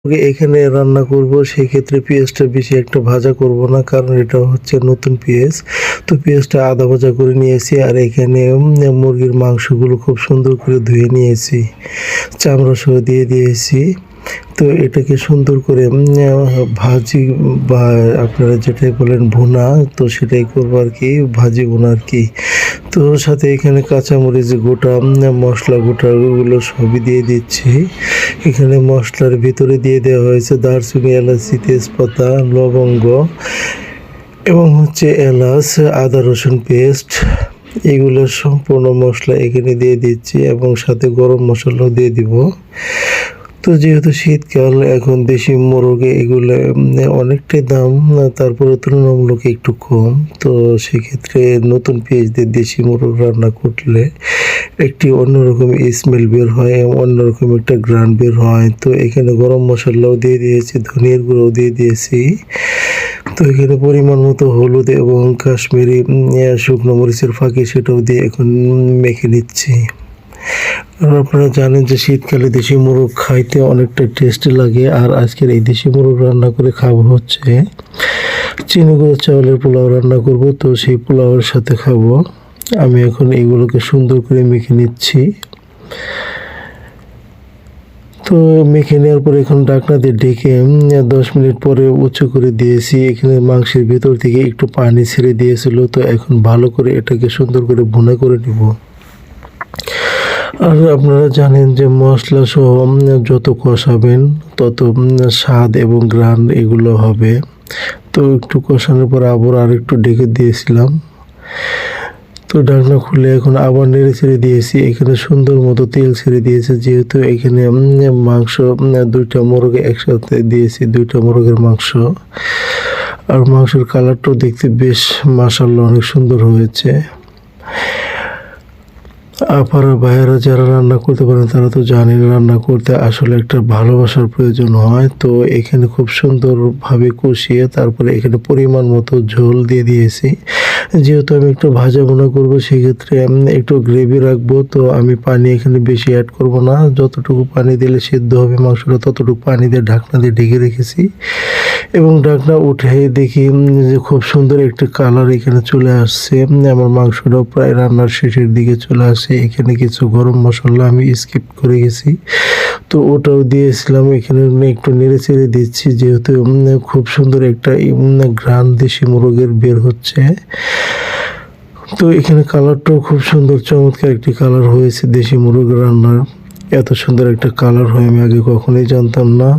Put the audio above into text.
এখানে রান্না করব, সেক্ষেত্রে পেঁয়াজটা বেশি একটা ভাজা করব না, কারণ এটা হচ্ছে নতুন পেঁয়াজ। তো পেঁয়াজটা আধা ভাজা করে নিয়েছি, আর এখানে মুরগির মাংসগুলো খুব সুন্দর করে ধুয়ে নিয়েছি, চামড়া সহ দিয়ে দিয়েছি। তো এটাকে সুন্দর করে ভাজি বা আপনারা যেটাই বলেন ভুনা, তো সেটাই করবো আর কি, ভাজি ভুনা আর কি। তো সাথে এখানে কাঁচামরিচ গোটা, মশলা গোটা ওগুলো সবই দিয়ে দিচ্ছি। এখানে মশলার ভিতরে দিয়ে দেওয়া হয়েছে দারচিনি, এলাচি, তেজপাতা, লবঙ্গ এবং হচ্ছে এলাচ, আদা রসুন পেস্ট, এগুলো সম্পূর্ণ মশলা এখানে দিয়ে দিচ্ছি এবং সাথে গরম মশলাও দিয়ে দিব। তো যেহেতু শীতকাল, এখন দেশি মোরগে এগুলো অনেকটাই দাম, তারপরে তুলনামূলক একটু কম। তো সেক্ষেত্রে নতুন পেঁয়াজ দিয়ে দেশি মোরগ রান্না করলে একটি অন্যরকম স্মেল বের হয়, অন্যরকম একটা ঘ্রাণ বের হয়। তো এখানে গরম মশলাও দিয়ে দিয়েছি, ধনিয়ার গুঁড়োও দিয়ে দিয়েছি। তো এখানে পরিমাণ মতো হলুদ এবং কাশ্মীরি শুকনো মরিচের ফাঁকি, সেটাও দিয়ে এখন মেখে নিচ্ছি। আর আপনারা জানেন যে শীতকালে দেশি মোরগ খাইতে অনেকটা টেস্টি লাগে। আর আজকের এই দেশি মোরগ রান্না করে খাবো হচ্ছে চিনি গুঁড়ো চাউলের পোলাও রান্না করব, তো সেই পোলাওয়ের সাথে খাবো। আমি এখন এইগুলোকে সুন্দর করে মেখে নিচ্ছি। তো মেখে নেওয়ার পরে এখন ঢাকনা দিয়ে ঢেকে 10 মিনিট পরে উঁচু করে দিয়েছি। এখানে মাংসের ভিতর থেকে একটু পানি ছেড়ে দিয়েছিল, তো এখন ভালো করে এটাকে সুন্দর করে ভুনা করে নিব। আর আপনারা জানেন যে মশলা সহ যত কষাবেন তত স্বাদ এবং ঘ্রাণ এগুলো হবে। তো একটু কষানোর পর আবার আরেকটু ঢেকে দিয়েছিলাম। তো ঢাকনা খুলে এখন আবার নেড়ে ছেড়ে দিয়েছি। এখানে সুন্দর মতো তেল ছেড়ে দিয়েছে, যেহেতু এখানে মাংস 2টা মোরগ একসাথে দিয়েছি, 2টা মোরগের মাংস। আর মাংসের কালারটাও দেখতে বেশ মাশাআল্লাহ অনেক সুন্দর হয়েছে। আপারা ভাইয়েরা যারা রান্না করতে পারেন তারা তো জানেন রান্না করতে আসলে একটা ভালোবাসার প্রয়োজন হয়। তো এখানে খুব সুন্দরভাবে কষিয়ে তারপরে এখানে পরিমাণ মতো ঝোল দিয়ে দিয়েছি। যেহেতু আমি একটু ভাজা ভুনা করবো, সেক্ষেত্রে আমি একটু গ্রেভি রাখবো। তো আমি পানি এখানে বেশি অ্যাড করব না, যতটুকু পানি দিলে সিদ্ধ হবে মাংসটা ততটুকু পানি দিয়ে ঢাকনা দিয়ে ঢেকে রেখেছি। এবং ঢাকনা উঠে দেখি যে খুব সুন্দর একটা কালার এখানে চলে আসছে। আমার মাংসটাও প্রায় রান্নার শেষের দিকে চলে আসে। এখানে কিছু গরম মশলা আমি স্কিপ করে গেছি, তো ওটাও দিয়েছিলাম। এখানে একটু নেড়ে চেড়ে দিচ্ছি, যেহেতু খুব সুন্দর একটা ঘ্রাণ দেশি মোরগের বের হচ্ছে। তো এখানে কালারটাও খুব সুন্দর, চমৎকার একটি কালার হয়েছে দেশি মোরগ রান্নার। এত সুন্দর একটা কালার হয় আমি আগে কখনোই জানতাম না।